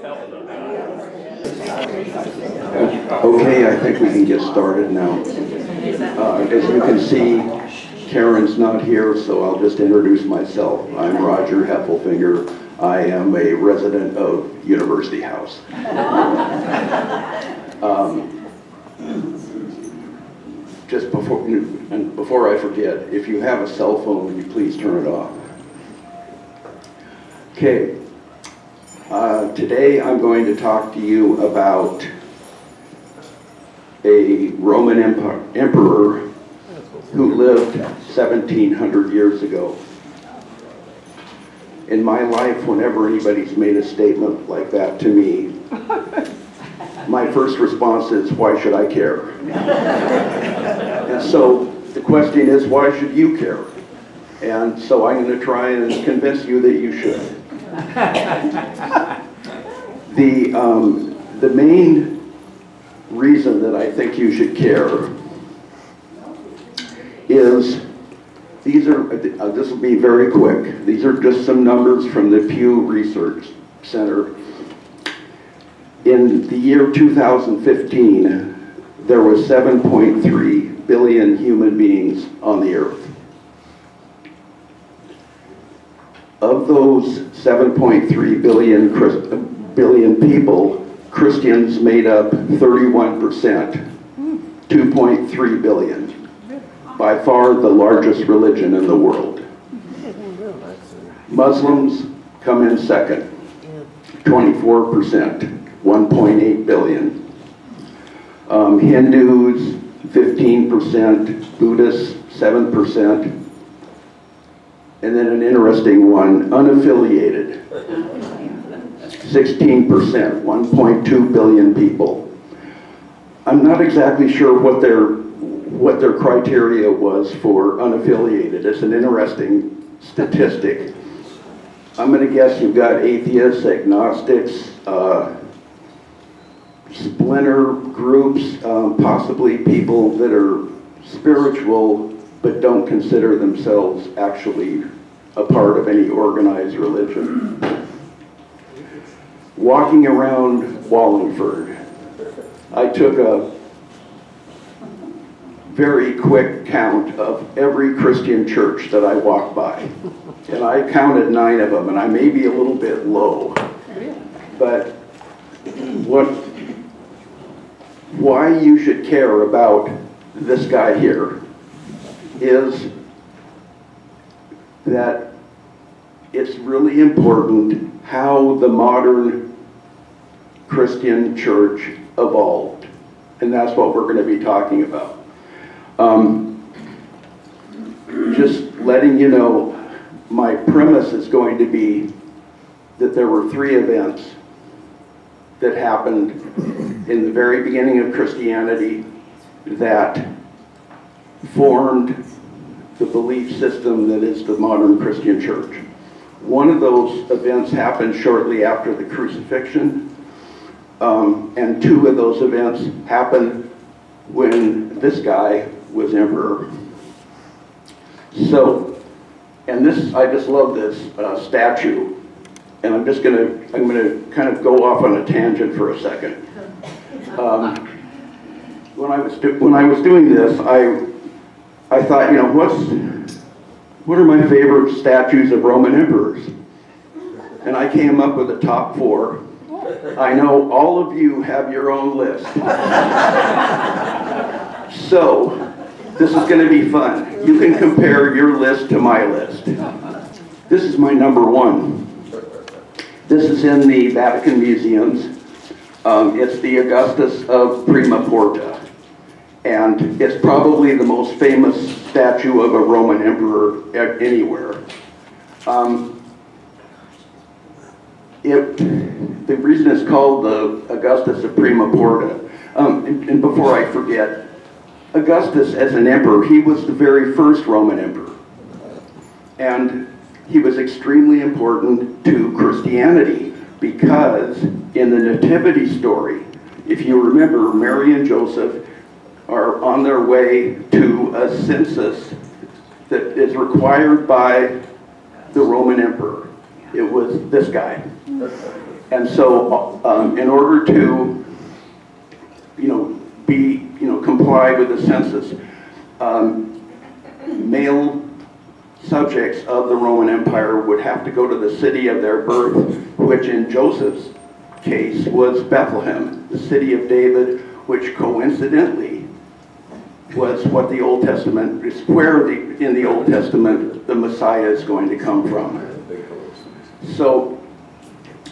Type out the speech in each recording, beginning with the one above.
Okay, I think we can get started now. As you can see, Karen's not here, so I'll just introduce myself. I'm Roger Heffelfinger. I am a resident of University House. Just before I forget, if you have a cell phone, would you please turn it off? Okay. Today I'm going to talk to you about a Roman emperor who lived 1700 years ago. In my life, whenever anybody's made a statement like that to me, my first response is, why should I care? And so the question is, why should you care? And so I'm going to try and convince you that you should. The main reason that I think you should care is this will be very quick. These are just some numbers from the Pew Research Center. In the year 2015, there were 7.3 billion human beings on the earth. Of those 7.3 billion people, Christians made up 31%, 2.3 billion. By far the largest religion in the world. Muslims come in second, 24%, 1.8 billion. Hindus, 15%, Buddhists, 7%, and then an interesting one, unaffiliated, 16%, 1.2 billion people. I'm not exactly sure what their criteria was for unaffiliated. It's an interesting statistic. I'm going to guess you've got atheists, agnostics, splinter groups, possibly people that are spiritual but don't consider themselves actually a part of any organized religion. Walking around Wallingford, I took a very quick count of every Christian church that I walked by. And I counted 9 of them, and I may be a little bit low. But why you should care about this guy here is that it's really important how the modern Christian church evolved. And that's what we're going to be talking about. Just letting you know, my premise is going to be that there were 3 events that happened in the very beginning of Christianity that formed the belief system that is the modern Christian church. One of those events happened shortly after the crucifixion, and 2 of those events happened when this guy was emperor. So, and this, I just love this statue, and I'm gonna kind of go off on a tangent for a second. When I was doing this, I thought, you know, what are my favorite statues of Roman emperors? And I came up with the top 4. I know all of you have your own list. So, this is going to be fun. You can compare your list to my list. This is my number 1. This is in the Vatican Museums. It's the Augustus of Prima Porta. And it's probably the most famous statue of a Roman emperor anywhere. The reason it's called the Augustus of Prima Porta, and before I forget, Augustus as an emperor, he was the very first Roman emperor. And he was extremely important to Christianity because in the Nativity story, if you remember, Mary and Joseph are on their way to a census that is required by the Roman emperor. It was this guy. And so in order to, comply with the census, male subjects of the Roman Empire would have to go to the city of their birth, which in Joseph's case was Bethlehem, the city of David, which coincidentally was what the Old Testament is, where in the Old Testament the Messiah is going to come from. So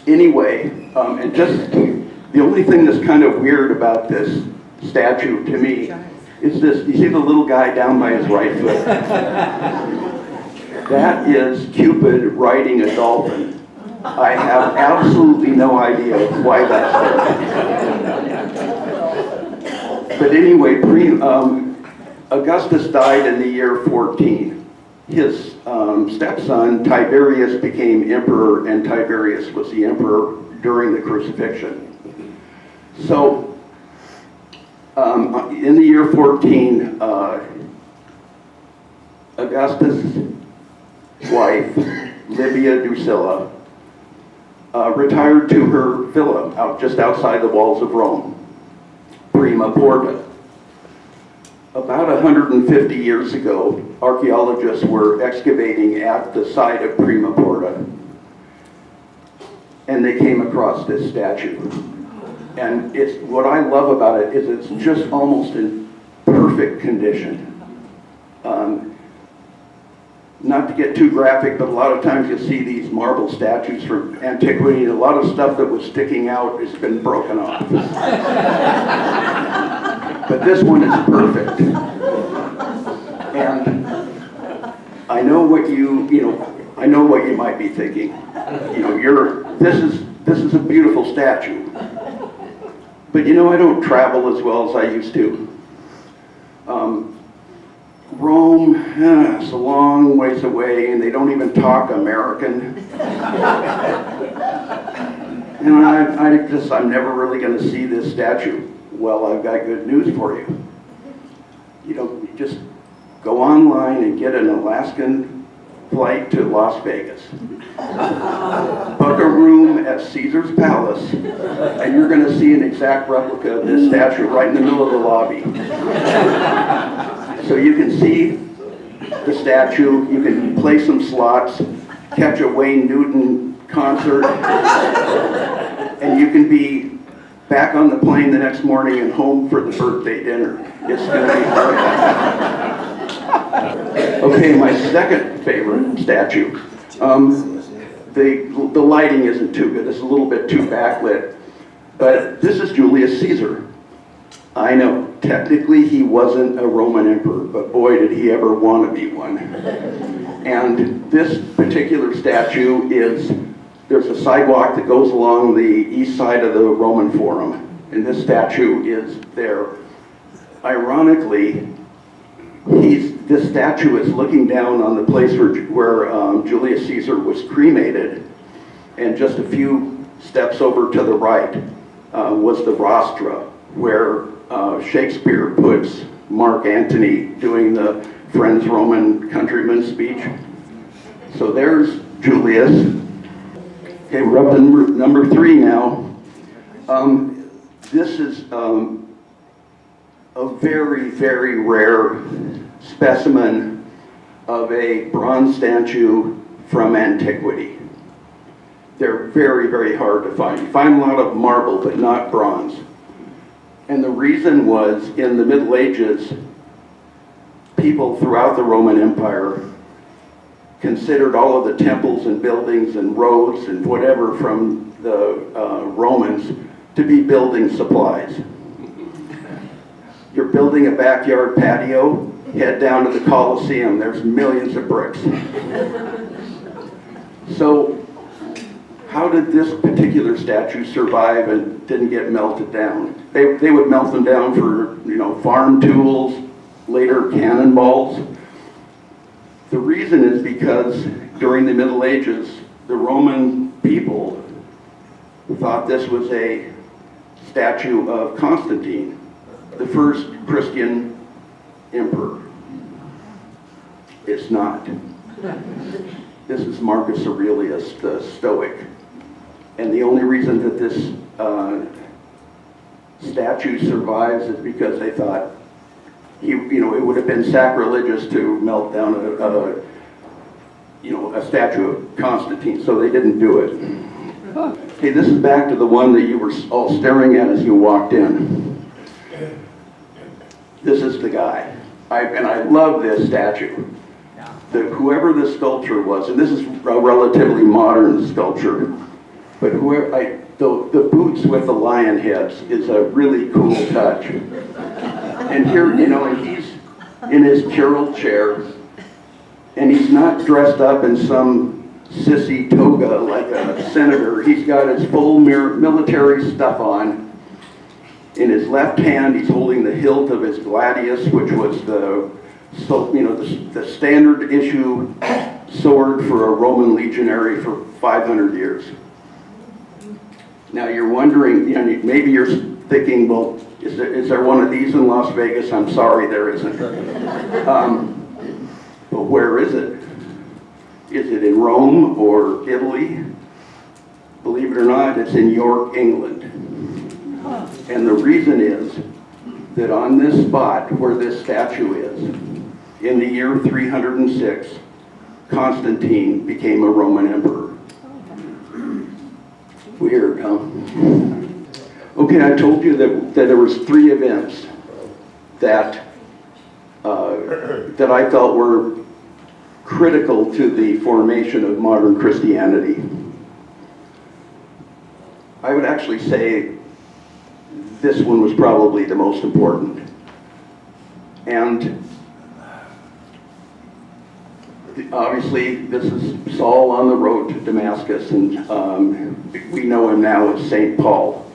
anyway, and just the only thing that's kind of weird about this statue to me is this. You see the little guy down by his right foot? That is Cupid riding a dolphin. I have absolutely no idea why that's there. But anyway, Augustus died in the year 14. His stepson Tiberius became emperor, and Tiberius was the emperor during the crucifixion. So in the year 14, Augustus' wife, Livia Drusilla, retired to her villa just outside the walls of Rome, Prima Porta. About 150 years ago, archaeologists were excavating at the site of Prima Porta, and they came across this statue. And what I love about it is it's just almost in perfect condition. Not to get too graphic, but a lot of times you'll see these marble statues from antiquity, and a lot of stuff that was sticking out has been broken off. But this one is perfect. And I know what I know what you might be thinking. This is a beautiful statue. But I don't travel as well as I used to. Rome, it's a long ways away, and they don't even talk American. And I'm never really going to see this statue. Well, I've got good news for you. You just go online and get an Alaskan flight to Las Vegas. Book a room at Caesar's Palace, and you're going to see an exact replica of this statue right in the middle of the lobby. So you can see the statue, you can play some slots, catch a Wayne Newton concert, and you can be back on the plane the next morning and home for the birthday dinner. It's going to be great. Okay, my second favorite statue. The lighting isn't too good. It's a little bit too backlit. But this is Julius Caesar. I know, technically he wasn't a Roman emperor, but boy did he ever want to be one. And this particular statue there's a sidewalk that goes along the east side of the Roman Forum, and this statue is there. Ironically, this statue is looking down on the place where Julius Caesar was cremated, and just a few steps over to the right was the rostra, where Shakespeare puts Mark Antony doing the Friends Roman Countrymen speech. So there's Julius. Okay, we're up to number 3 now. This is a very, very rare specimen of a bronze statue from antiquity. They're very, very hard to find. You find a lot of marble, but not bronze. And the reason was, in the Middle Ages, people throughout the Roman Empire considered all of the temples and buildings and roads and whatever from the Romans to be building supplies. You're building a backyard patio, head down to the Colosseum, there's millions of bricks. So how did this particular statue survive and didn't get melted down? They would melt them down for farm tools, later cannonballs. The reason is because during the Middle Ages, the Roman people thought this was a statue of Constantine, the first Christian emperor. It's not. This is Marcus Aurelius, the Stoic. And the only reason that this statue survives is because they thought it would have been sacrilegious to melt down a statue of Constantine, so they didn't do it. Okay, this is back to the one that you were all staring at as you walked in. This is the guy. And I love this statue. Whoever the sculptor was, and this is a relatively modern sculpture, but the boots with the lion heads is a really cool touch. And here, and he's in his curled chair, and he's not dressed up in some sissy toga like a senator. He's got his full military stuff on. In his left hand, he's holding the hilt of his gladius, which was the standard issue sword for a Roman legionary for 500 years. Now you're wondering, maybe you're thinking, well, is there one of these in Las Vegas? I'm sorry, there isn't. But where is it? Is it in Rome or Italy? Believe it or not, it's in York, England. And the reason is that on this spot where this statue is, in the year 306, Constantine became a Roman emperor. Weird, huh? Okay, I told you that there was 3 events that I felt were critical to the formation of modern Christianity. I would actually say this one was probably the most important. And obviously, this is Saul on the road to Damascus, and we know him now as St. Paul.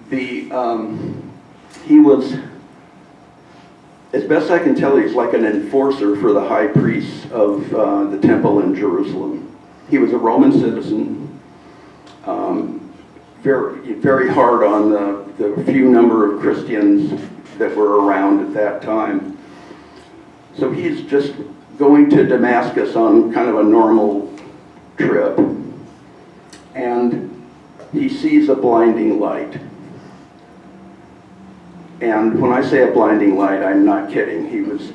He was, as best I can tell, he's like an enforcer for the high priests of the temple in Jerusalem. He was a Roman citizen, very, very hard on the few number of Christians that were around at that time. So he's just going to Damascus on kind of a normal trip, and he sees a blinding light. And when I say a blinding light, I'm not kidding. He was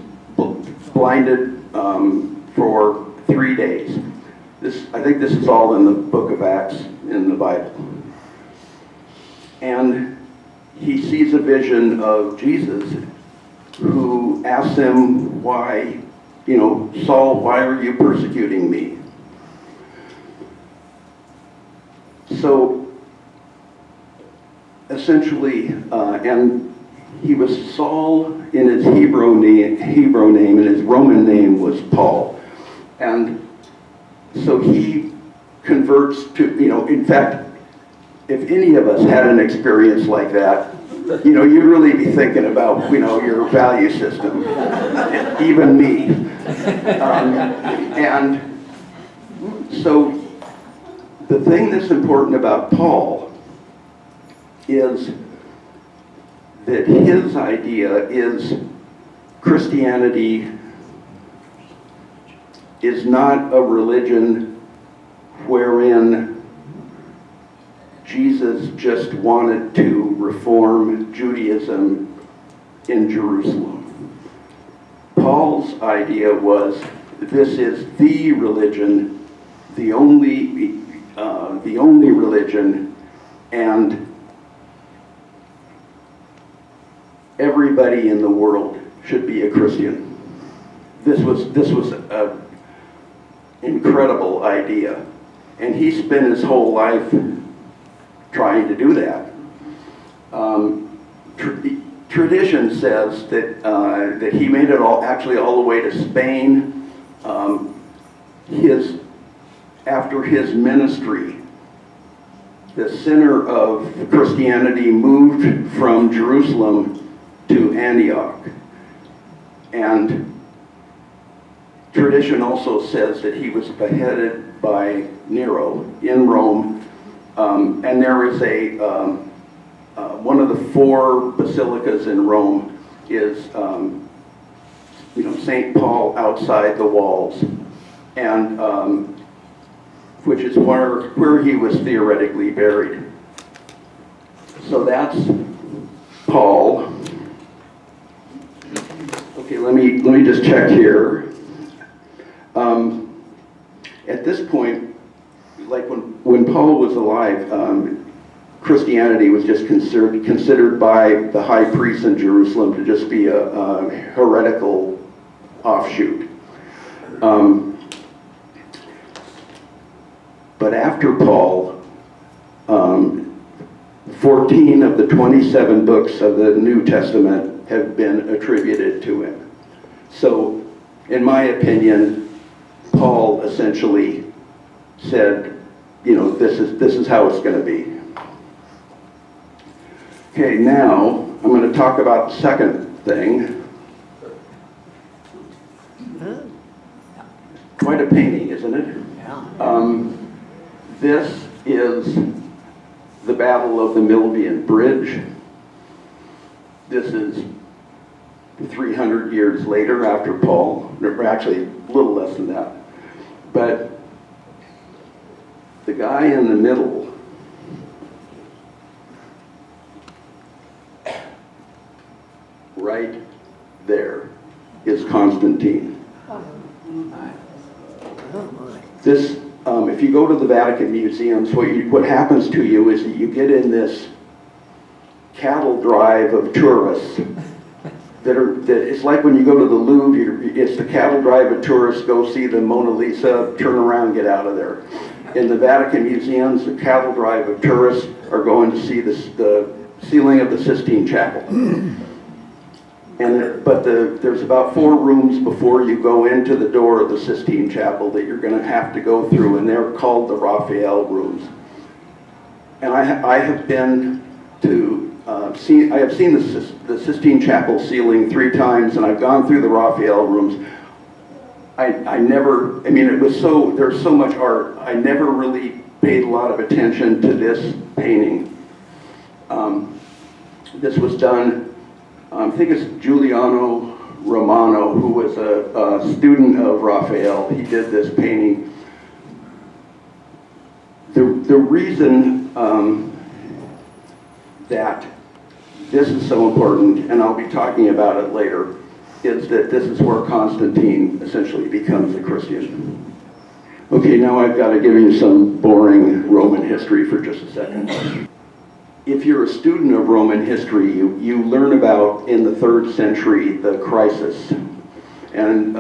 blinded for 3 days. I think this is all in the book of Acts in the Bible. And he sees a vision of Jesus who asks him, why, Saul, why are you persecuting me? So essentially, and he was Saul in his Hebrew name, and his Roman name was Paul. And so he converts to, in fact, if any of us had an experience like that, you'd really be thinking about, your value system, even me. And so the thing that's important about Paul is that his idea is Christianity is not a religion wherein Jesus just wanted to reform Judaism in Jerusalem. Paul's idea was this is the religion, the only religion, and everybody in the world should be a Christian. This was an incredible idea, and he spent his whole life trying to do that. Tradition says that he made it all the way to Spain. After his ministry, the center of Christianity moved from Jerusalem to Antioch. And tradition also says that he was beheaded by Nero in Rome. And there is one of the 4 basilicas in Rome is, St. Paul outside the walls. And which is where he was theoretically buried. So that's Paul. Okay, let me just check here. At this point, like when Paul was alive, Christianity was just considered by the high priest in Jerusalem to just be a heretical offshoot. But after Paul, 14 of the 27 books of the New Testament have been attributed to him. So, in my opinion, Paul essentially said, this is how it's going to be. Okay, now I'm going to talk about the second thing. Quite a painting, isn't it? Yeah. This is the Battle of the Milvian Bridge. This is 300 years later after Paul, or actually a little less than that. But the guy in the middle right there is Constantine. This, if you go to the Vatican museums, what happens to you is that you get in this cattle drive of tourists that it's like when you go to the Louvre, it's the cattle drive of tourists, go see the Mona Lisa, turn around, get out of there. In the Vatican museums, the cattle drive of tourists are going to see the ceiling of the Sistine Chapel. But there's about 4 rooms before you go into the door of the Sistine Chapel that you're going to have to go through, and they're called the Raphael rooms. And I have been to I have seen the Sistine Chapel ceiling 3 times, and I've gone through the Raphael rooms. There's so much art. I never really paid a lot of attention to this painting. This was done, I think it's Giuliano Romano, who was a student of Raphael. He did this painting. The reason that this is so important, and I'll be talking about it later, is that this is where Constantine essentially becomes a Christian. Okay, now I've got to give you some boring Roman history for just a second. If you're a student of Roman history, you learn about, in the 3rd century, the crisis. And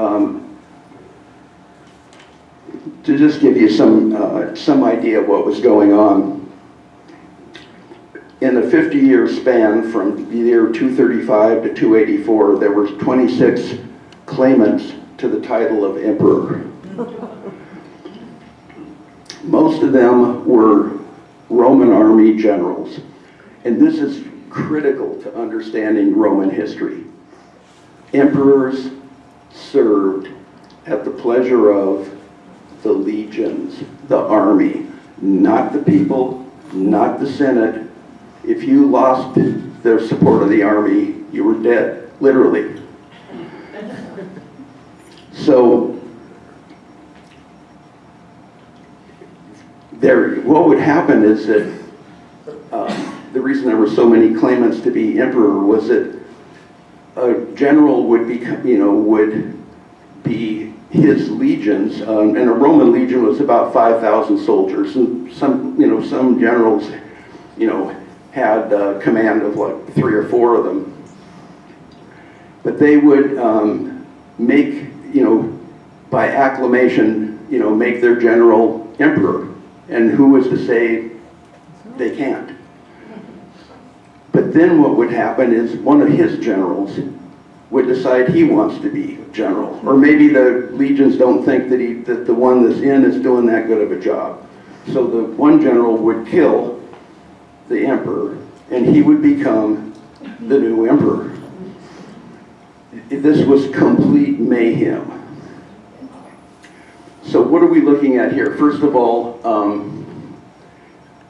to just give you some idea of what was going on, in the 50-year span from the year 235 to 284, there were 26 claimants to the title of emperor. Most of them were Roman army generals. And this is critical to understanding Roman history. Emperors served at the pleasure of the legions, the army, not the people, not the Senate. If you lost the support of the army, you were dead, literally. So, what would happen is that the reason there were so many claimants to be emperor was that a general would be his legions, and a Roman legion was about 5,000 soldiers, and some generals, had command of like 3 or 4 of them. But they would make, by acclamation, make their general emperor. And who was to say they can't? But then what would happen is one of his generals would decide he wants to be general. Or maybe the legions don't think that the one that's in is doing that good of a job. So the one general would kill the emperor, and he would become the new emperor. This was complete mayhem. So what are we looking at here? First of all,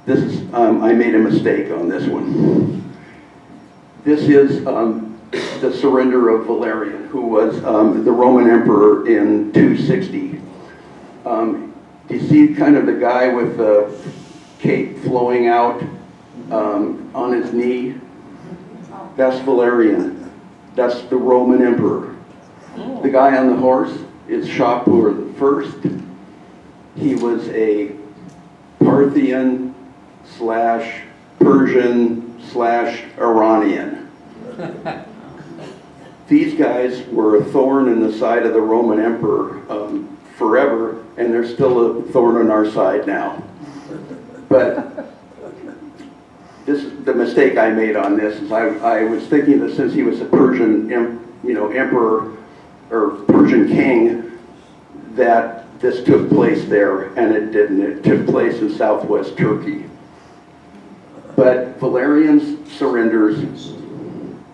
this is I made a mistake on this one. This is the surrender of Valerian, who was the Roman emperor in 260. Do you see kind of the guy with the cape flowing out on his knee? That's Valerian. That's the Roman emperor. The guy on the horse is Shapur I. He was a Parthian / Persian / Iranian. These guys were a thorn in the side of the Roman emperor forever, and they're still a thorn on our side now. But the mistake I made on this is I was thinking that since he was a Persian emperor or Persian king, that this took place there, and it didn't. It took place in southwest Turkey. But Valerian surrenders,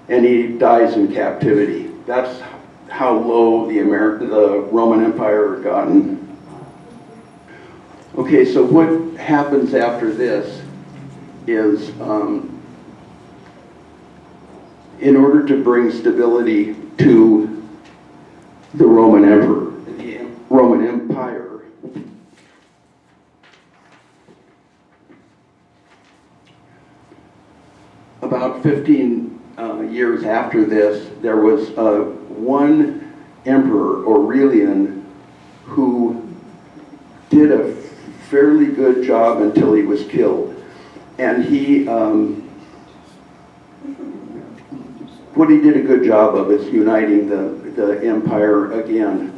and he dies in captivity. That's how low the Roman Empire had gotten. Okay, so what happens after this is, in order to bring stability to the Roman Emperor, the Roman Empire, about 15 years after this, there was one emperor, Aurelian, who did a fairly good job until he was killed. And what he did a good job of is uniting the empire again.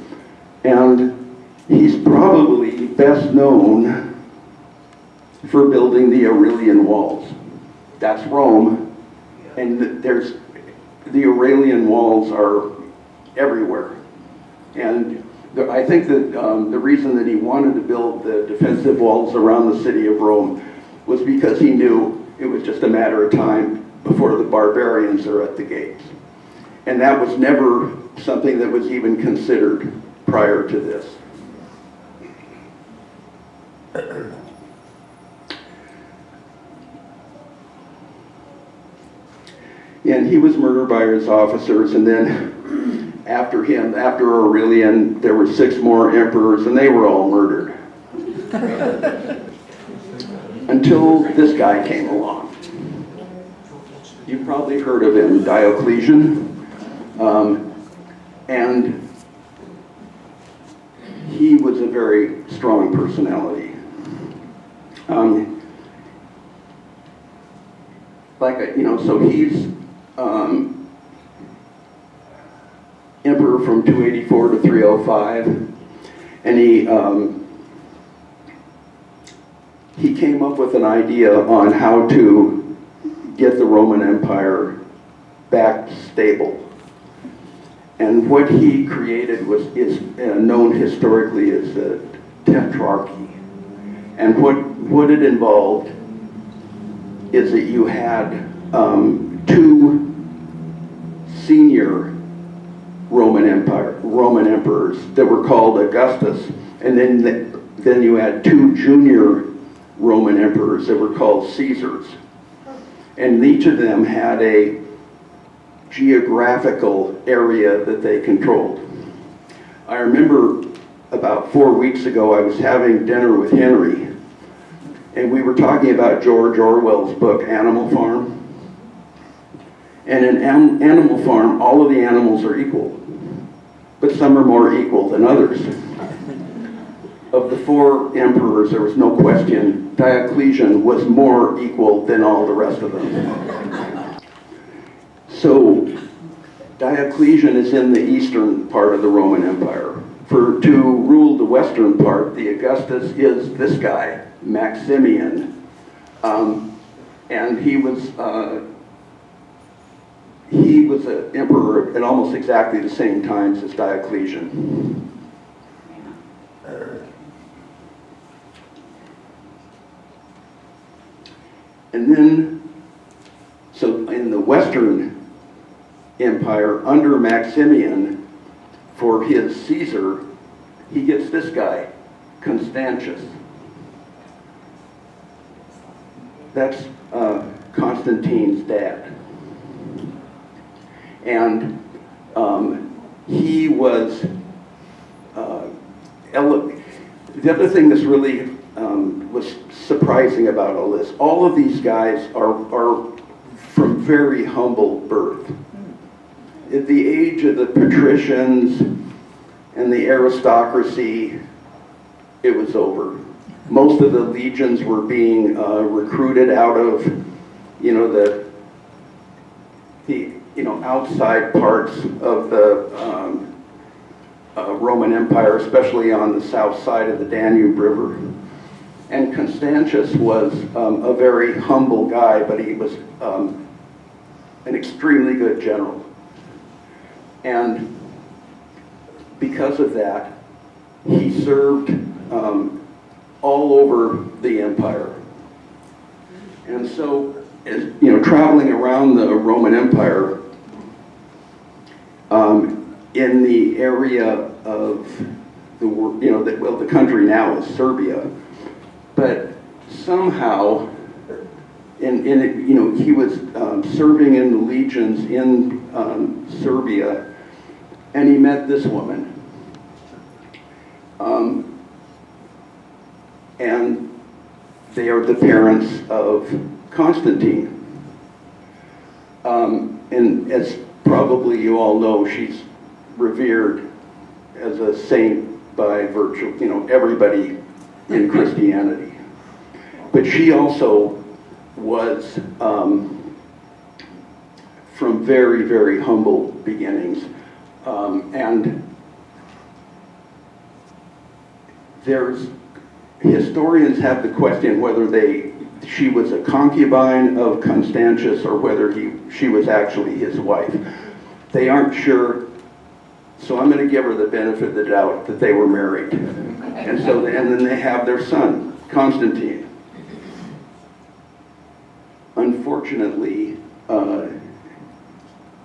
And he's probably best known for building the Aurelian walls. That's Rome, and the Aurelian walls are everywhere. And I think that the reason that he wanted to build the defensive walls around the city of Rome was because he knew it was just a matter of time before the barbarians are at the gates. And that was never something that was even considered prior to this. And he was murdered by his officers, and then after Aurelian, there were 6 more emperors, and they were all murdered. Until this guy came along. You've probably heard of him, Diocletian. And he was a very strong personality. So he's emperor from 284 to 305, and he came up with an idea on how to get the Roman Empire back stable. And what he created is known historically as the Tetrarchy. And what it involved is that you had 2 senior Roman emperors that were called Augustus, and then you had 2 junior Roman emperors that were called Caesars. And each of them had a geographical area that they controlled. I remember about 4 weeks ago I was having dinner with Henry, and we were talking about George Orwell's book, Animal Farm. And in Animal Farm, all of the animals are equal, but some are more equal than others. Of the 4 emperors, there was no question, Diocletian was more equal than all the rest of them. So Diocletian is in the eastern part of the Roman Empire. To rule the western part, the Augustus is this guy, Maximian. And he was an emperor at almost exactly the same times as Diocletian. And then, so in the Western Empire, under Maximian, for his Caesar, he gets this guy, Constantius. That's Constantine's dad. And he was, the other thing that's really was surprising about all this, all of these guys are from very humble birth. At the age of the patricians and the aristocracy, it was over. Most of the legions were being recruited out of, the outside parts of the Roman Empire, especially on the south side of the Danube River. And Constantius was a very humble guy, but he was an extremely good general. And because of that, he served all over the empire. And so, as, traveling around the Roman Empire, in the area of the country now is Serbia, but somehow, he was serving in the legions in Serbia, and he met this woman. And they are the parents of Constantine. And as probably you all know, she's revered as a saint by virtue, everybody in Christianity. But she also was from very, very humble beginnings. And historians have the question whether she was a concubine of Constantius or whether she was actually his wife. They aren't sure, so I'm going to give her the benefit of the doubt that they were married. And then they have their son, Constantine. Unfortunately,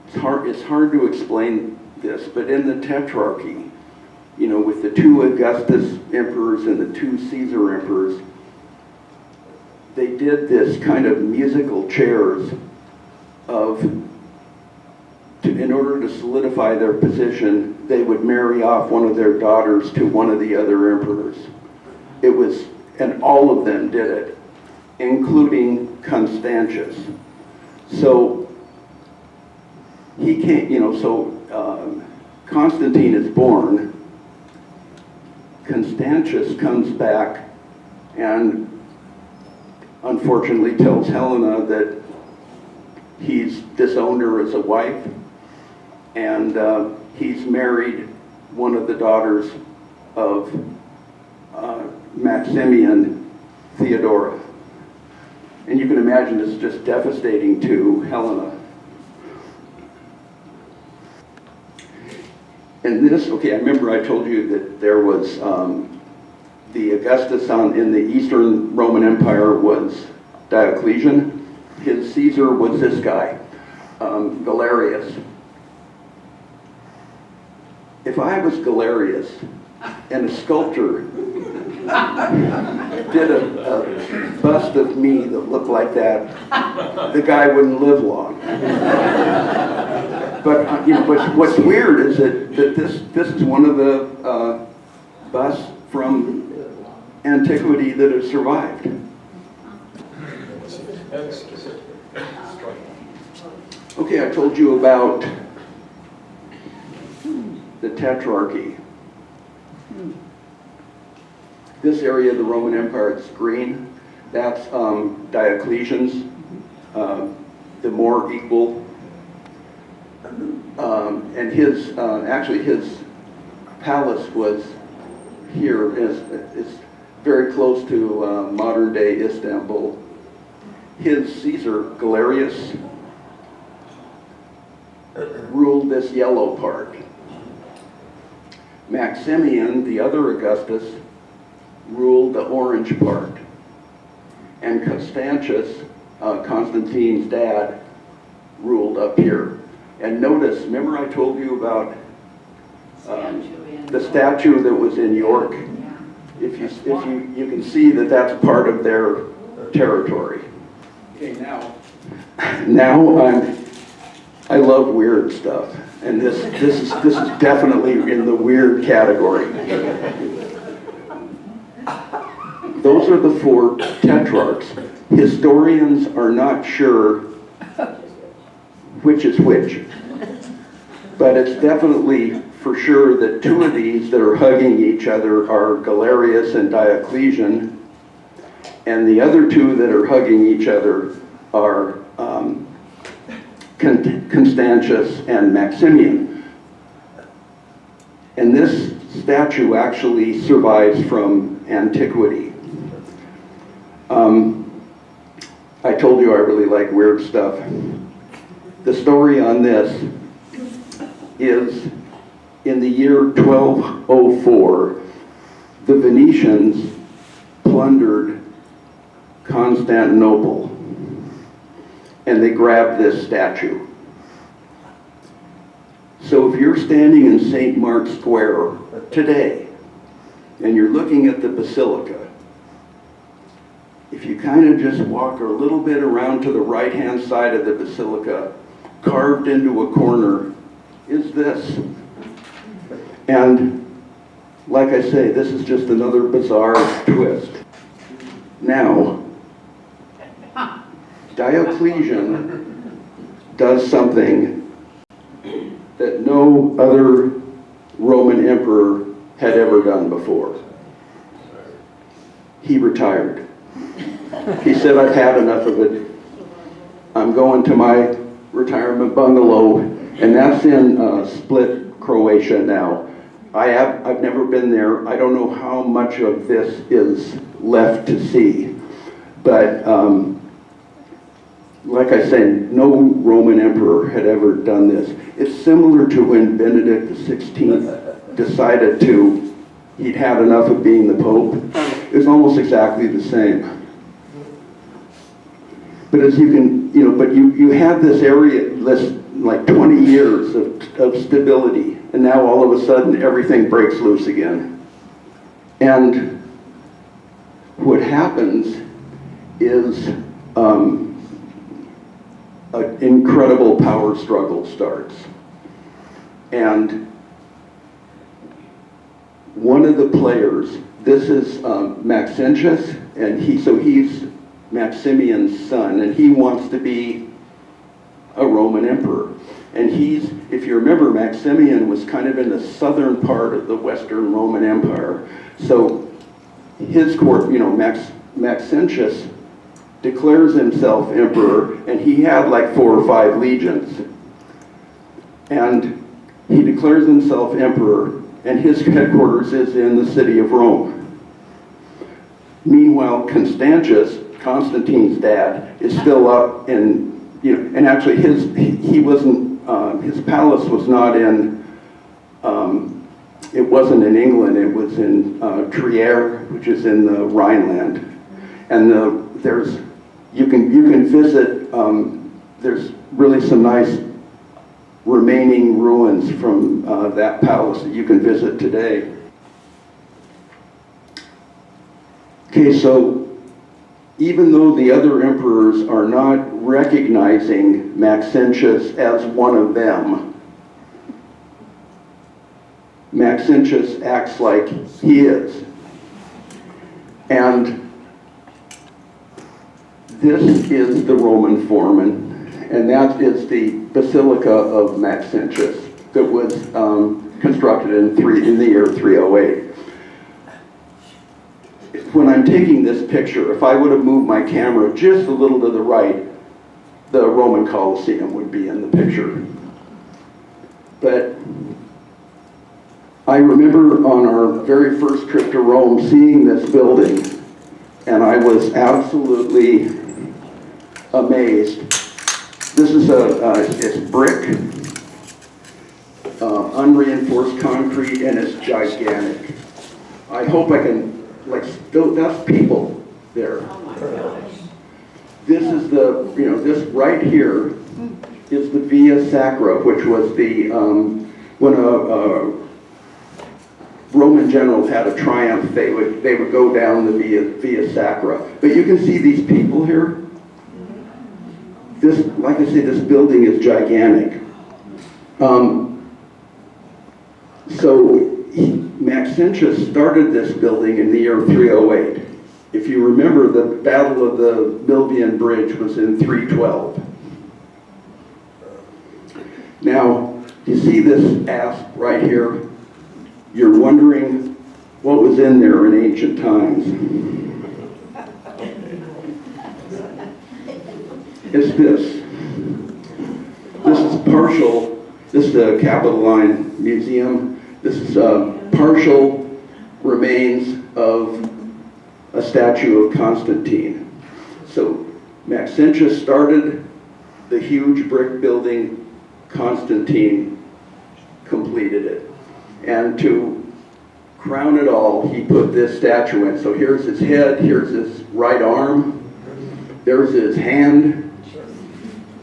it's hard to explain this, but in the Tetrarchy, with the two Augustus emperors and the two Caesar emperors, they did this kind of musical chairs in order to solidify their position, they would marry off one of their daughters to one of the other emperors. And all of them did it, including Constantius. So he came, Constantine is born, Constantius comes back and unfortunately tells Helena that he's disowned her as a wife, and he's married one of the daughters of Maximian, Theodora. And you can imagine it's just devastating to Helena. And I remember I told you that there was the Augustus in the Eastern Roman Empire was Diocletian. His Caesar was this guy, Galerius. If I was Galerius and a sculptor did a bust of me that looked like that, the guy wouldn't live long. But what's weird is that this is one of the busts from antiquity that have survived. Okay, I told you about the Tetrarchy. This area of the Roman Empire is green. That's Diocletian's, the more equal. And his palace was here. It's very close to modern day Istanbul. His Caesar, Galerius, ruled this yellow part. Maximian, the other Augustus, ruled the orange part. And Constantius, Constantine's dad, ruled up here. And notice, remember I told you about the statue that was in York? If you can see that that's part of their territory. Okay, now I love weird stuff, and this is definitely in the weird category. those are the 4 tetrarchs. Historians are not sure which is which, but it's definitely for sure that 2 of these that are hugging each other are Galerius and Diocletian, and the other 2 that are hugging each other are Constantius and Maximian. And this statue actually survives from antiquity. I told you I really like weird stuff. The story on this is in the year 1204, the Venetians plundered Constantinople, and they grabbed this statue. So if you're standing in St. Mark's Square today, and you're looking at the basilica, if you kind of just walk a little bit around to the right-hand side of the basilica, carved into a corner is this. And like I say, this is just another bizarre twist. Now, Diocletian does something that no other Roman emperor had ever done before. He retired. He said, I've had enough of it. I'm going to my retirement bungalow, and that's in Split, Croatia now. I've never been there. I don't know how much of this is left to see. But like I said, no Roman emperor had ever done this. It's similar to when Benedict XVI decided he'd had enough of being the Pope. It was almost exactly the same. But as you can, but you have this area, this like 20 years of stability, and now all of a sudden everything breaks loose again. And what happens is an incredible power struggle starts. And one of the players, this is Maxentius, and he's Maximian's son, and he wants to be a Roman emperor. And if you remember, Maximian was kind of in the southern part of the Western Roman Empire. So his court, Maxentius declares himself emperor, and he had like 4 or 5 legions. And he declares himself emperor, and his headquarters is in the city of Rome. Meanwhile, Constantine's dad, is still up in, and actually his palace was not in, it wasn't in England, it was in Trier, which is in the Rhineland. And you can visit, there's really some nice remaining ruins from that palace that you can visit today. Okay, so even though the other emperors are not recognizing Maxentius as one of them, Maxentius acts like he is. And this is the Roman Forum, and that is the Basilica of Maxentius that was constructed in the year 308. When I'm taking this picture, if I would have moved my camera just a little to the right, the Roman Colosseum would be in the picture. But I remember on our very first trip to Rome seeing this building, and I was absolutely amazed. This is it's brick, unreinforced concrete, and it's gigantic. I hope I can, that's people there. Oh my gosh. This is this right here is the Via Sacra, which was when a Roman general had a triumph, they would go down the Via Sacra. But you can see these people here. This, like I say, this building is gigantic. So Maxentius started this building in the year 308, if you remember, the Battle of the Milvian Bridge was in 312. Now, you see this asp right here? You're wondering what was in there in ancient times. It's this. This is partial. This is the Capitoline Museum. This is partial remains of a statue of Constantine. So Maxentius started the huge brick building. Constantine completed it. And to crown it all, he put this statue in. So here's his head, here's his right arm, there's his hand,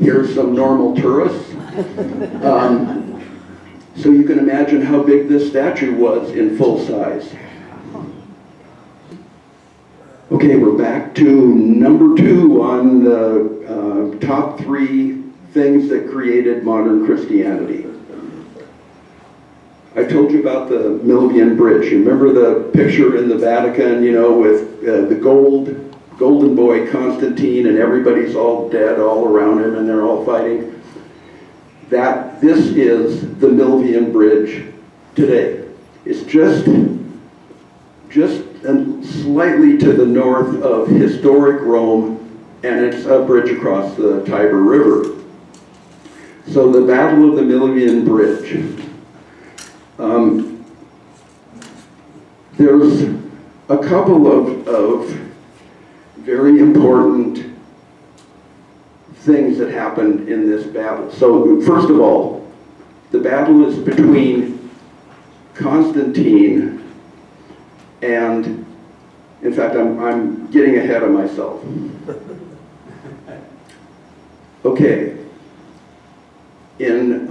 here's some normal tourists. So you can imagine how big this statue was in full size. Okay, we're back to number 2 on the top 3 things that created modern Christianity. I told you about the Milvian Bridge. You remember the picture in the Vatican, with the golden boy Constantine, and everybody's all dead all around him, and they're all fighting? This is the Milvian Bridge today. It's just slightly to the north of historic Rome, and it's a bridge across the Tiber River. So the Battle of the Milvian Bridge. There's a couple of very important things that happened in this battle. So first of all, the battle is between Constantine and, in fact, I'm getting ahead of myself. Okay. In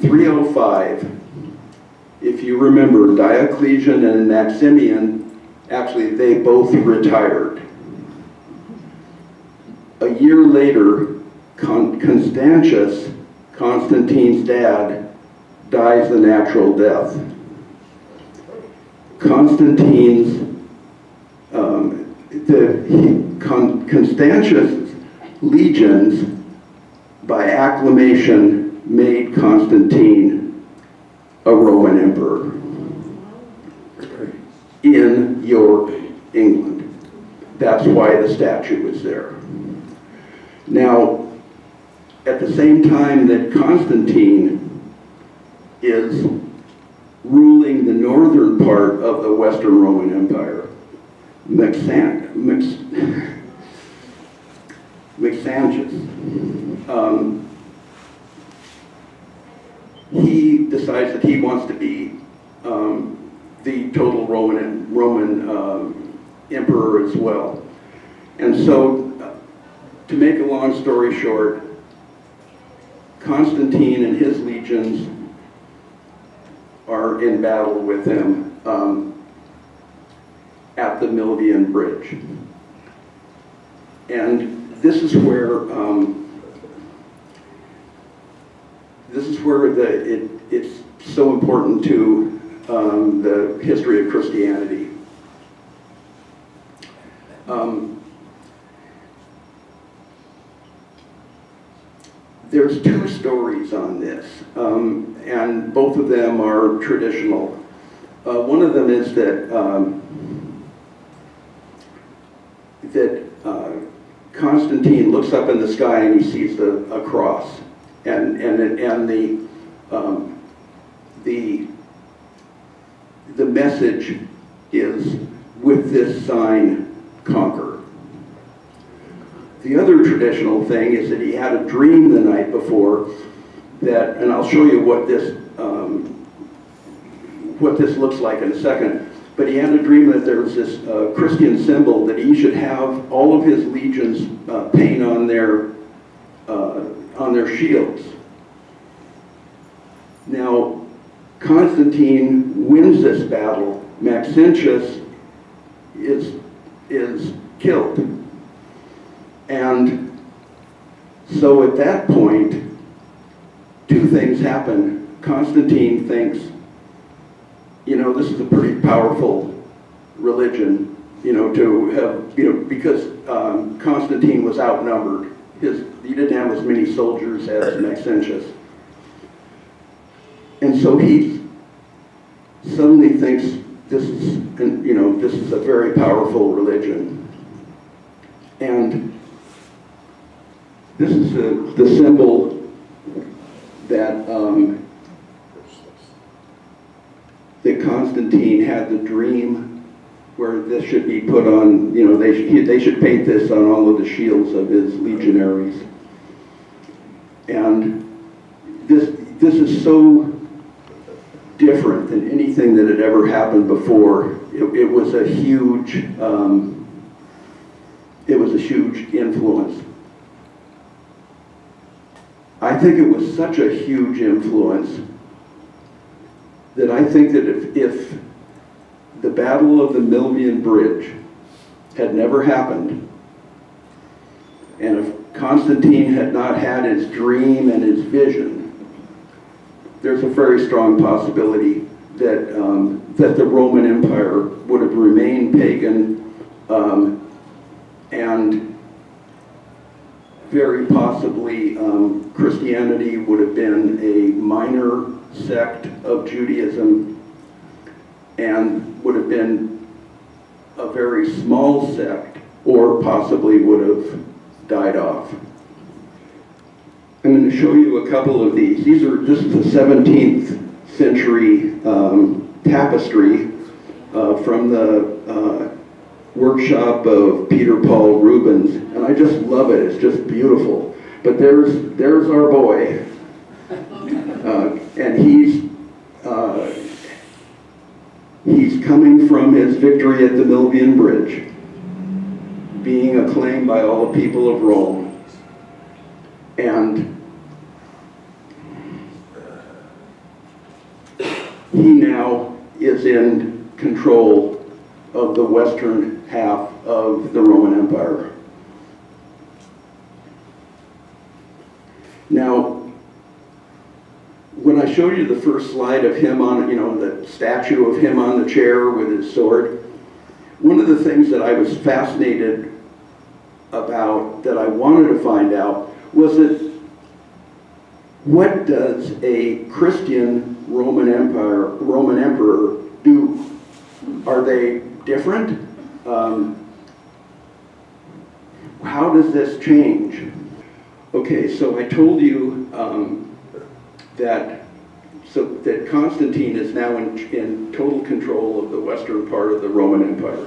305, if you remember, Diocletian and Maximian, actually, they both retired. A year later, Constantius, Constantine's dad, dies a natural death. Constantius' legions, by acclamation, made Constantine a Roman emperor in York, England. That's why the statue is there. Now, at the same time that Constantine is ruling the northern part of the Western Roman Empire, Maxentius, he decides that he wants to be the total Roman emperor as well. And so, to make a long story short, Constantine and his legions are in battle with him at the Milvian Bridge. And this is where it's so important to the history of Christianity. There's 2 stories on this, and both of them are traditional. One of them is that Constantine looks up in the sky and he sees a cross, and the message is, with this sign, conquer. The other traditional thing is that he had a dream the night before that, and I'll show you what this looks like in a second, but he had a dream that there was this Christian symbol that he should have all of his legions paint on their shields. Now, Constantine wins this battle. Maxentius is killed. And so at that point, 2 things happen. Constantine thinks, this is a pretty powerful religion. to have, because Constantine was outnumbered. He didn't have as many soldiers as Maxentius. And so he suddenly thinks this is a very powerful religion. And this is the symbol that that Constantine had the dream where this should be put on, they should paint this on all of the shields of his legionaries. And this is so different than anything that had ever happened before. It was a huge influence. I think it was such a huge influence that I think that if the Battle of the Milvian Bridge had never happened, and if Constantine had not had his dream and his vision, there's a very strong possibility that that the Roman Empire would have remained pagan, and very possibly Christianity would have been a minor sect of Judaism and would have been a very small sect, or possibly would have died off. I'm going to show you a couple of these. This is a 17th century tapestry from the workshop of Peter Paul Rubens, and I just love it. It's just beautiful. But there's our boy, and he's coming from his victory at the Milvian Bridge, being acclaimed by all the people of Rome. And he now is in control of the western half of the Roman Empire. Now, when I showed you the first slide of him on, the statue of him on the chair with his sword, one of the things that I was fascinated about, that I wanted to find out, was that what does a Christian Roman emperor do? Are they different? How does this change? Okay, so I told you that Constantine is now in total control of the western part of the Roman Empire.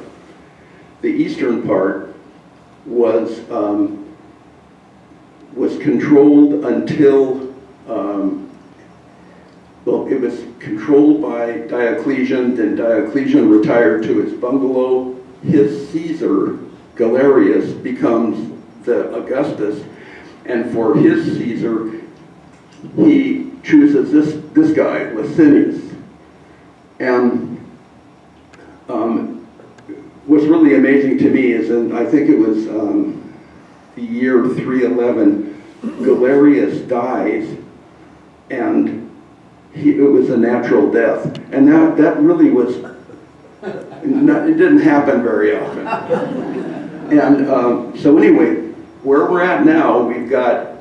The eastern part was controlled until it was controlled by Diocletian. Then Diocletian retired to his bungalow. His Caesar, Galerius, becomes the Augustus, and for his Caesar, he chooses this guy, Licinius. And what's really amazing to me is, and I think it was the year 311, Galerius dies, and it was a natural death. And that really was, it didn't happen very often. And so anyway, where we're at now, we've got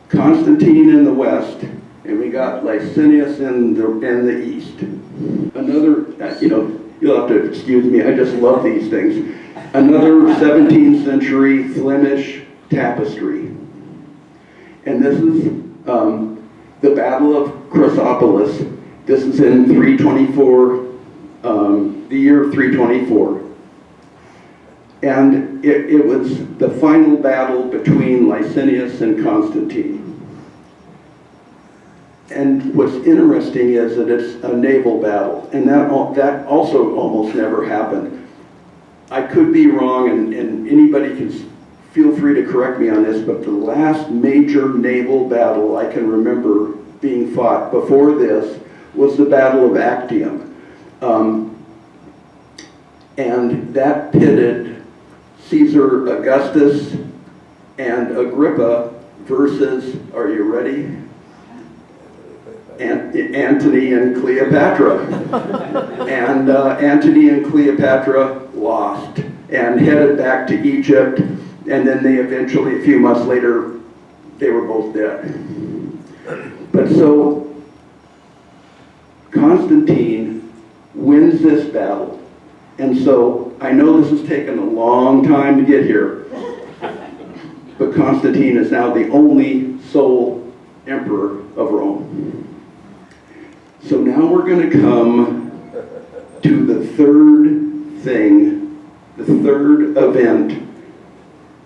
Constantine in the west, and we got Licinius in the east. Another, you'll have to excuse me, I just love these things. Another 17th century Flemish tapestry. And this is the Battle of Chrysopolis. This is in 324, the year 324. And it was the final battle between Licinius and Constantine. And what's interesting is that it's a naval battle, and that also almost never happened. I could be wrong, and anybody can feel free to correct me on this, but the last major naval battle I can remember being fought before this was the Battle of Actium. And that pitted Caesar Augustus and Agrippa versus, are you ready? Antony and Cleopatra. And Antony and Cleopatra lost. and headed back to Egypt, and then they eventually, a few months later, they were both dead. But so, Constantine wins this battle, and so I know this has taken a long time to get here, but Constantine is now the only sole emperor of Rome. So now we're going to come to the third thing, the third event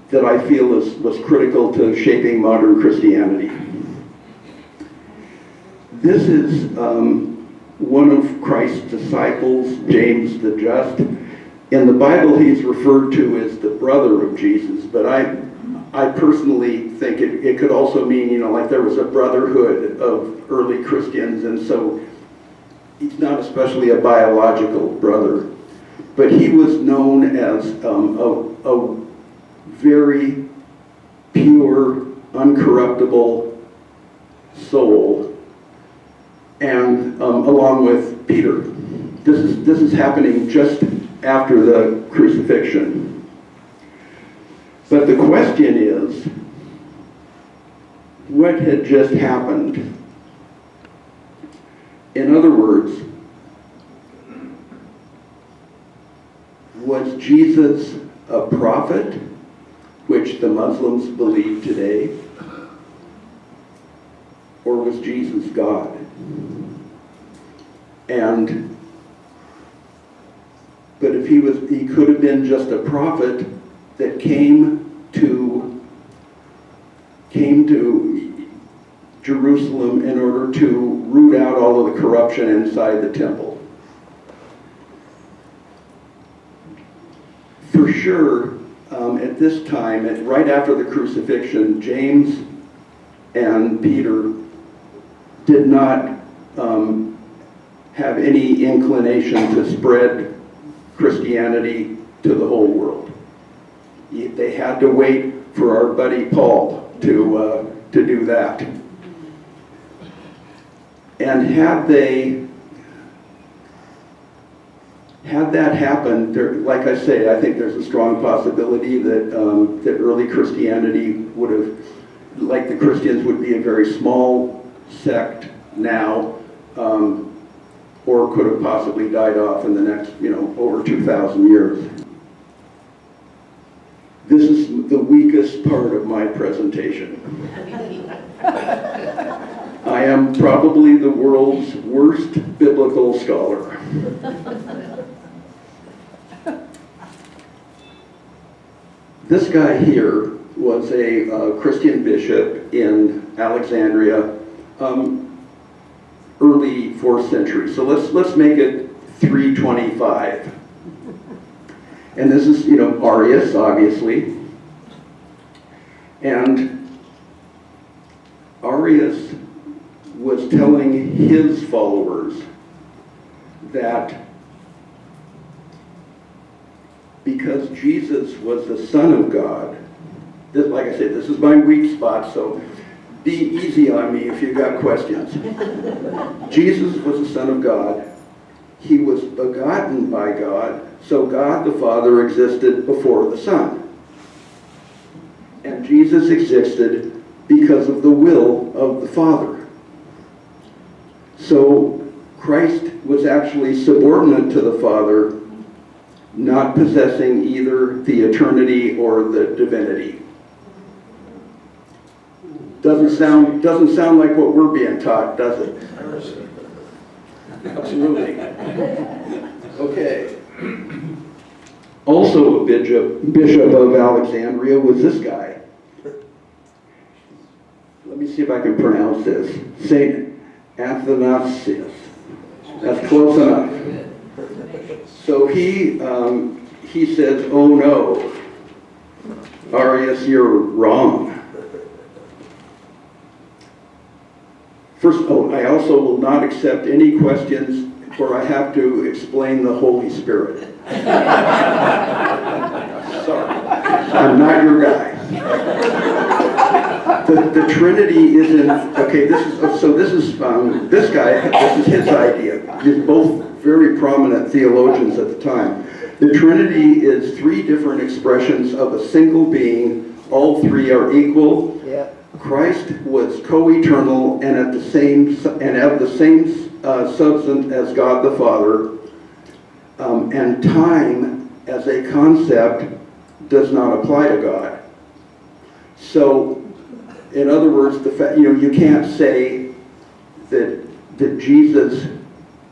that I feel was critical to shaping modern Christianity. This is one of Christ's disciples, James the Just. In the Bible, he's referred to as the brother of Jesus, but I personally think it could also mean, like there was a brotherhood of early Christians, and so he's not especially a biological brother, but he was known as a very pure, uncorruptible soul, and along with Peter. This is happening just after the crucifixion. But the question is, what had just happened? In other words, was Jesus a prophet, which the Muslims believe today, or was Jesus God? But if he could have been just a prophet that came to Jerusalem in order to root out all of the corruption inside the temple. For sure, at this time, right after the crucifixion, James and Peter did not have any inclination to spread Christianity to the whole world. They had to wait for our buddy Paul to do that. And had that happened, like I say, I think there's a strong possibility that early Christianity would have, like the Christians, would be a very small sect now, or could have possibly died off in the next, over 2,000 years. This is the weakest part of my presentation. I am probably the world's worst biblical scholar. This guy here was a Christian bishop in Alexandria, early 4th century. So let's make it 325. And this is, Arius, obviously. And Arius was telling his followers that because Jesus was the Son of God, like I said, this is my weak spot, so be easy on me if you've got questions. Jesus was the Son of God. He was begotten by God, so God the Father existed before the Son. And Jesus existed because of the will of the Father. So Christ was actually subordinate to the Father, not possessing either the eternity or the divinity. Doesn't sound like what we're being taught, does it? Absolutely. Okay. Also a bishop of Alexandria was this guy. Let me see if I can pronounce this. Saint Athanasius. That's close enough. So he says, "Oh no, Arius, you're wrong." First, I also will not accept any questions where I have to explain the Holy Spirit. Sorry, I'm not your guy. The Trinity isn't, okay, this is this guy, this is his idea. He's both very prominent theologians at the time. The Trinity is three different expressions of a single being. All three are equal. Yeah. Christ was co-eternal and of the same substance as God the Father. And time as a concept does not apply to God. So, in other words, you can't say that Jesus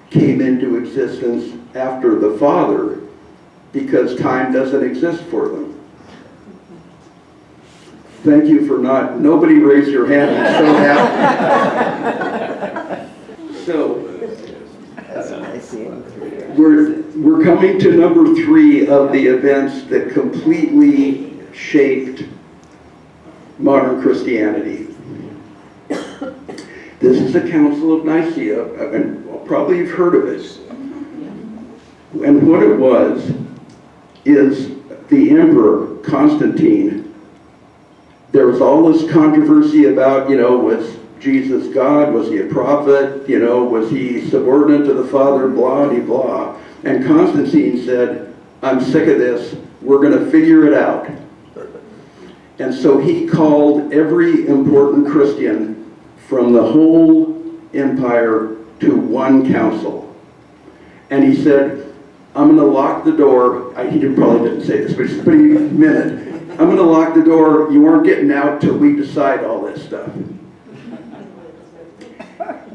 came into existence after the Father because time doesn't exist for them. Thank you for nobody raised your hand, I'm so happy. So, we're coming to number 3 of the events that completely shaped modern Christianity. This is the Council of Nicea, and probably you've heard of it. And what it was is the Emperor Constantine. There was all this controversy about, was Jesus God? Was he a prophet? Was he subordinate to the Father? Blah, blah, blah. And Constantine said, I'm sick of this. We're going to figure it out. And so he called every important Christian from the whole empire to one council. And he said, I'm going to lock the door. He probably didn't say this, but just a minute. I'm going to lock the door. You aren't getting out till we decide all this stuff.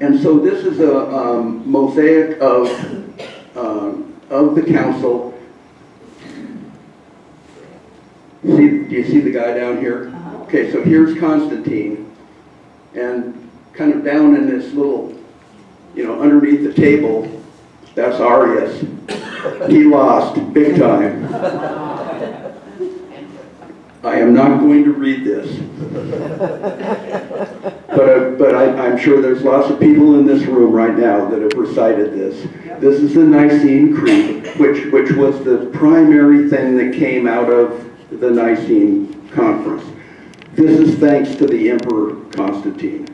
And so this is a mosaic of the council. Do you see the guy down here? Okay, so here's Constantine. And kind of down in this little, underneath the table, that's Arius. He lost big time. I am not going to read this. But I'm sure there's lots of people in this room right now that have recited this. This is the Nicene Creed, which was the primary thing that came out of the Nicene Conference. This is thanks to the Emperor Constantine.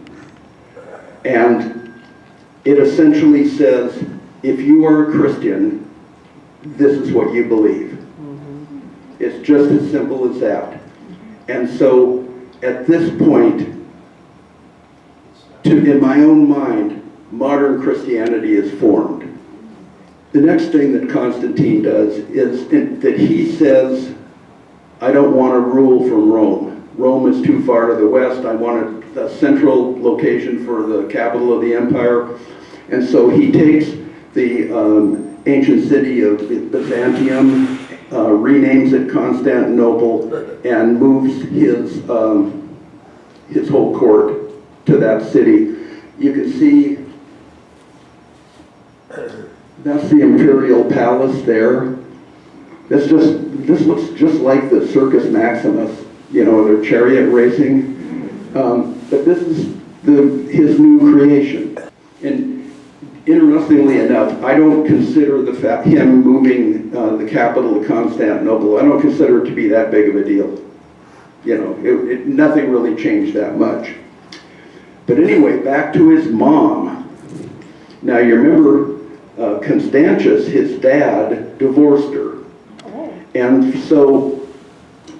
And it essentially says, if you are a Christian, this is what you believe. It's just as simple as that. And so, at this point, in my own mind, modern Christianity is formed. The next thing that Constantine does is that he says, I don't want to rule from Rome. Rome is too far to the west. I want a central location for the capital of the empire. And so he takes the ancient city of Byzantium, renames it Constantinople, and moves his whole court to that city. You can see that's the imperial palace there. This looks just like the Circus Maximus, their chariot racing. But this is his new creation. And interestingly enough, I don't consider him moving the capital to Constantinople, I don't consider it to be that big of a deal. Nothing really changed that much. But anyway, back to his mom. Now you remember Constantius, his dad, divorced her. And so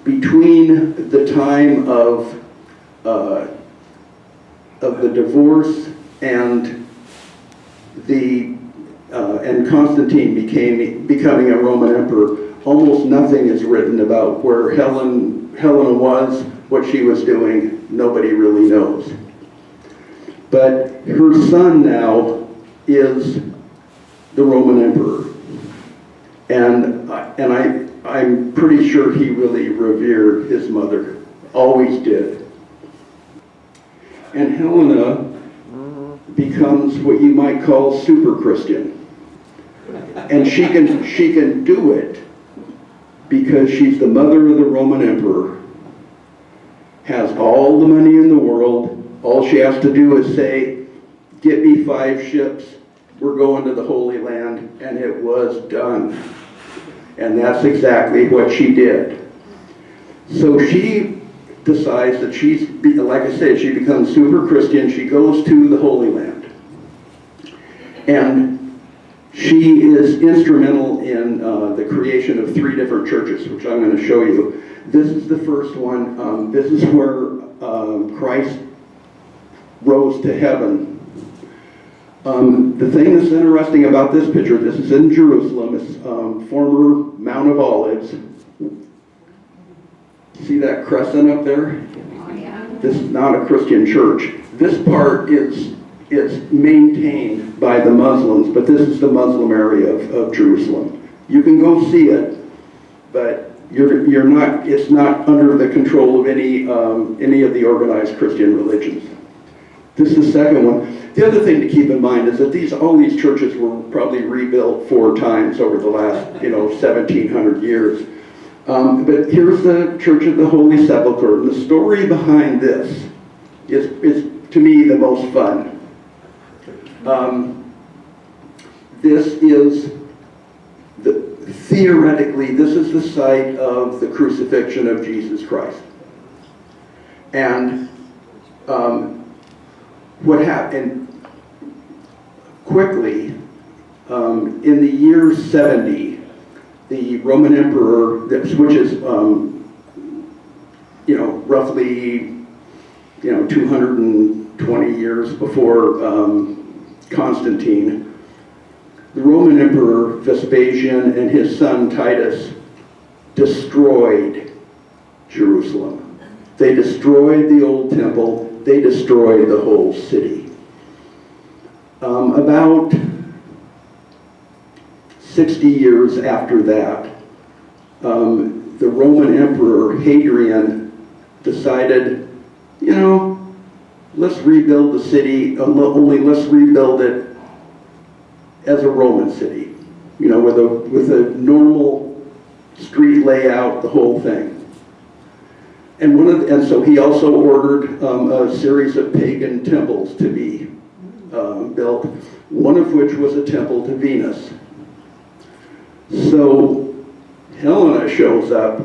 between the time of the divorce and Constantine becoming a Roman emperor, almost nothing is written about where Helena was, what she was doing. Nobody really knows. But her son now is the Roman emperor, and I'm pretty sure he really revered his mother, always did. And Helena becomes what you might call super Christian. And she can do it because she's the mother of the Roman emperor, has all the money in the world. All she has to do is say, get me 5 ships, we're going to the Holy Land, and it was done. And that's exactly what she did. So she decides that like I said, she becomes super Christian. She goes to the Holy Land. And She is instrumental in the creation of 3 different churches, which I'm going to show you. This is the first one. This is where Christ rose to heaven. The thing that's interesting about this picture, this is in Jerusalem, it's former Mount of Olives. See that crescent up there? Oh, yeah. This is not a Christian church. This part is maintained by the Muslims, but this is the Muslim area of Jerusalem. You can go see it, but you're not. It's not under the control of any of the organized Christian religions. This is the second one. The other thing to keep in mind is that all these churches were probably rebuilt 4 times over the last 1,700 years. But here's the Church of the Holy Sepulchre, and the story behind this is to me the most fun. This is theoretically, this is the site of the crucifixion of Jesus Christ. And what happened quickly, in the year 70, the Roman emperor, which is, roughly, 220 years before Constantine, the Roman emperor Vespasian and his son Titus destroyed Jerusalem. They destroyed the old temple. They destroyed the whole city. About 60 years after that, the Roman Emperor Hadrian decided, let's rebuild the city, only let's rebuild it as a Roman city, with a normal street layout, the whole thing. And so he also ordered a series of pagan temples to be built, one of which was a temple to Venus. So Helena shows up,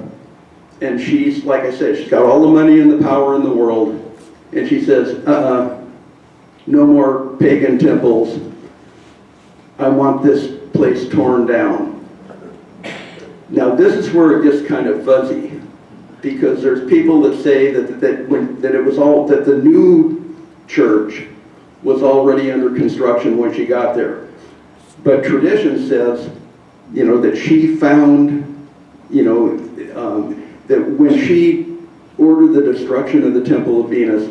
and she's, like I said, she's got all the money and the power in the world, and she says, no more pagan temples. I want this place torn down. Now this is where it gets kind of fuzzy, because there's people that say that the new church was already under construction when she got there. But tradition says, that she found, that when she ordered the destruction of the Temple of Venus,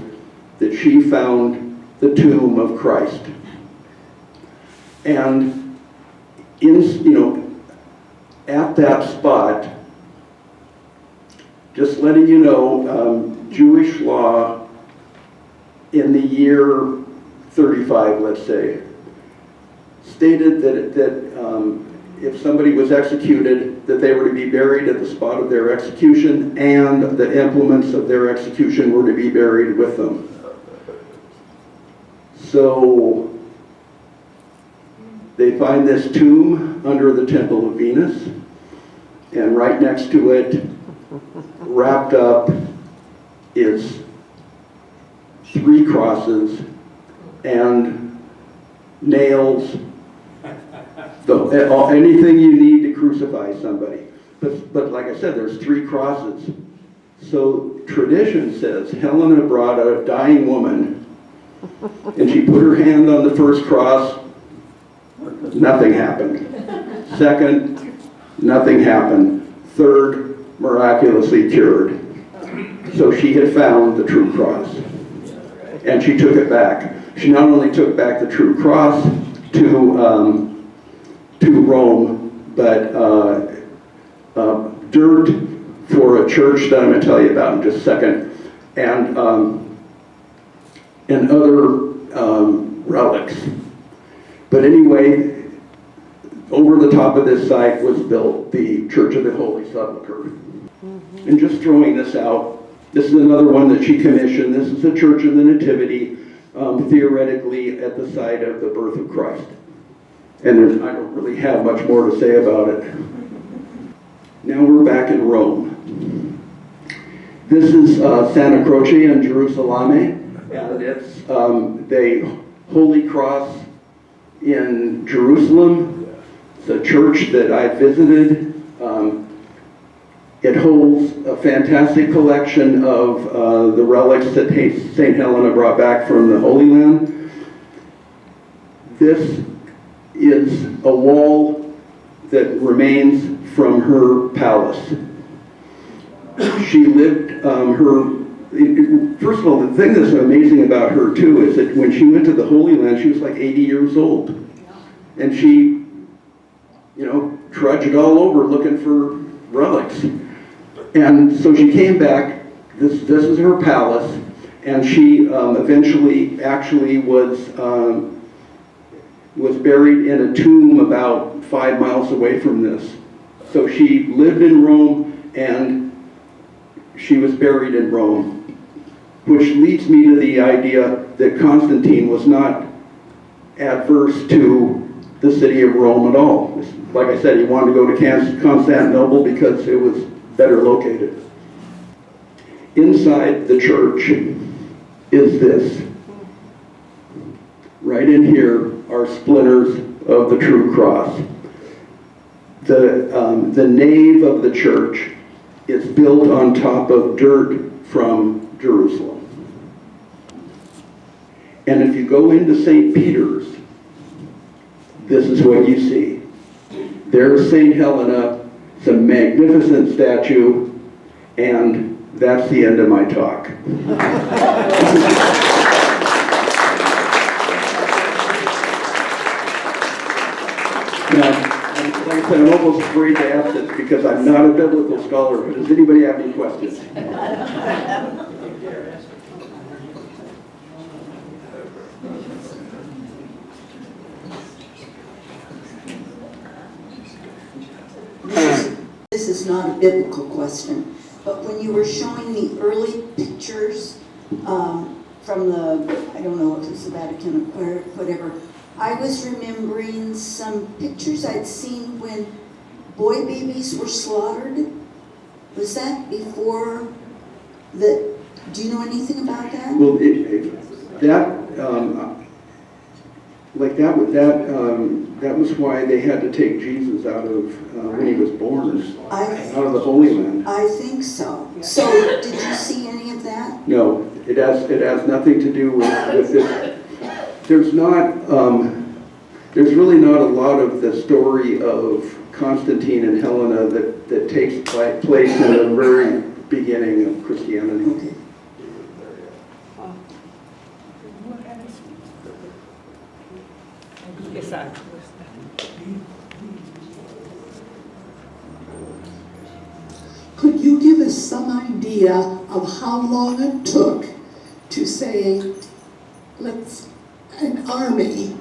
that she found the tomb of Christ. And at that spot, just letting you know, Jewish law in the year 35, let's say, stated that if somebody was executed, that they were to be buried at the spot of their execution, and the implements of their execution were to be buried with them. So they find this tomb under the Temple of Venus, and right next to it, wrapped up, is 3 crosses and nails, anything you need to crucify somebody. But like I said, there's 3 crosses. So tradition says Helena brought a dying woman, and she put her hand on the first cross. Nothing happened. Second, nothing happened. Third, miraculously cured. So she had found the true cross, and she took it back. She not only took back the true cross to Rome, but dirt for a church that I'm going to tell you about in just a second, and other relics. But anyway, over the top of this site was built the Church of the Holy Sepulchre. And just throwing this out, this is another one that she commissioned. This is the Church of the Nativity, theoretically at the site of the birth of Christ. And I don't really have much more to say about it. Now we're back in Rome. This is Santa Croce in Jerusalem, and it's the Holy Cross in Jerusalem, the church that I visited. It holds a fantastic collection of the relics that St. Helena brought back from the Holy Land. This is a wall that remains from her palace. She lived first of all, the thing that's amazing about her too is that when she went to the Holy Land, she was like 80 years old. And she, trudged all over looking for relics. And so she came back, this is her palace, and she eventually actually was buried in a tomb about 5 miles away from this. So she lived in Rome and she was buried in Rome, which leads me to the idea that Constantine was not adverse to the city of Rome at all. Like I said, he wanted to go to Constantinople because it was better located. Inside the church is this. Right in here are splinters of the true cross. The nave of the church is built on top of dirt from Jerusalem. And if you go into St. Peter's, this is what you see. There's St. Helena, it's a magnificent statue, and that's the end of my talk. Now, like I said, I'm almost afraid to ask this because I'm not a biblical scholar, but does anybody have any questions? This is not a biblical question, but when you were showing the early pictures from the, I don't know if it was the Vatican or whatever, I was remembering some pictures I'd seen when boy babies were slaughtered. Was that before the, do you know anything about that? Well, that was why they had to take Jesus out of, when he was born, out of the Holy Land. I think so. So, did you see any of that? No, it has nothing to do with this. There's really not a lot of the story of Constantine and Helena that takes place in the very beginning of Christianity. Okay. Could you give us some idea of how long it took to say, let's, an army,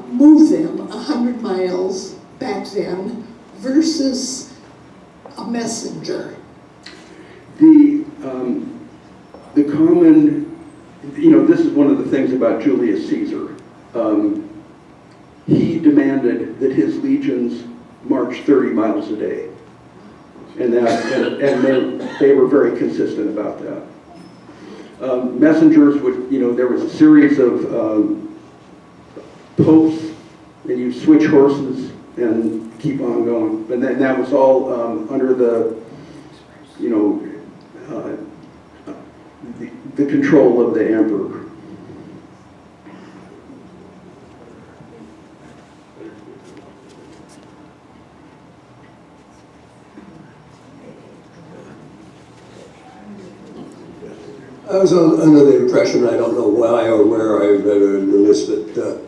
move them 100 miles back then versus a messenger? The common, this is one of the things about Julius Caesar. He demanded that his legions march 30 miles a day. And they were very consistent about that. Messengers would, there was a series of popes, and you switch horses and keep on going. And that was all under the, the control of the emperor. I was under the impression, I don't know why or where I read in this, that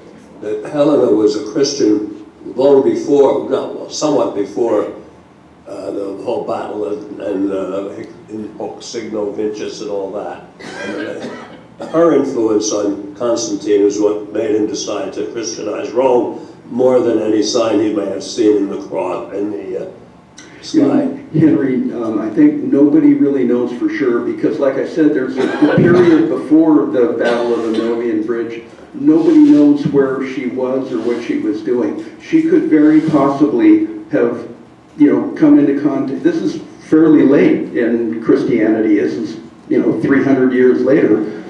Helena was a Christian long before, somewhat before the whole battle and Hoc Signo Vincis and all that. And, her influence on Constantine is what made him decide to Christianize Rome more than any sign he may have seen in the cross in the sky. Henry, I think nobody really knows for sure because, like I said, there's a period before the Battle of the Milvian Bridge. Nobody knows where she was or what she was doing. She could very possibly have, come into contact. This is fairly late in Christianity. This is, 300 years later.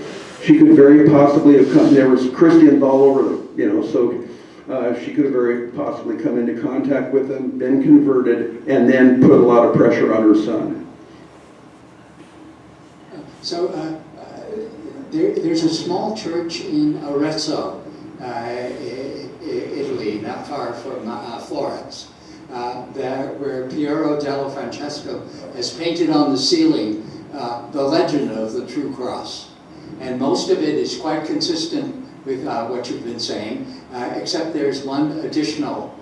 She could very possibly have come. There was Christians all over, so She could have very possibly come into contact with them, been converted, and then put a lot of pressure on her son. So there's a small church in Arezzo, Italy, not far from Florence, where Piero della Francesco has painted on the ceiling the legend of the True Cross. And most of it is quite consistent with what you've been saying, except there's one additional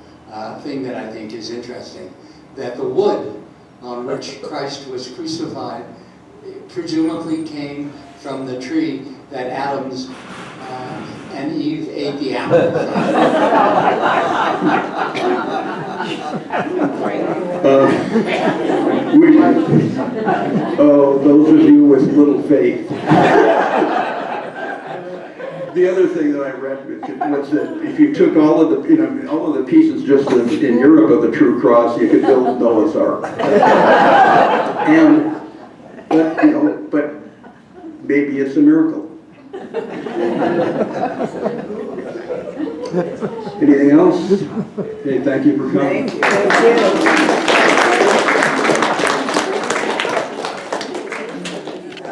thing that I think is interesting, that the wood on which Christ was crucified presumably came from the tree that Adam's and Eve ate the apple from. Those of you with little faith. The other thing that I read was that if you took all of the pieces just in Europe of the True Cross, you could build Noah's Ark. But maybe it's a miracle. Anything else? Okay, thank you for coming. Thank you.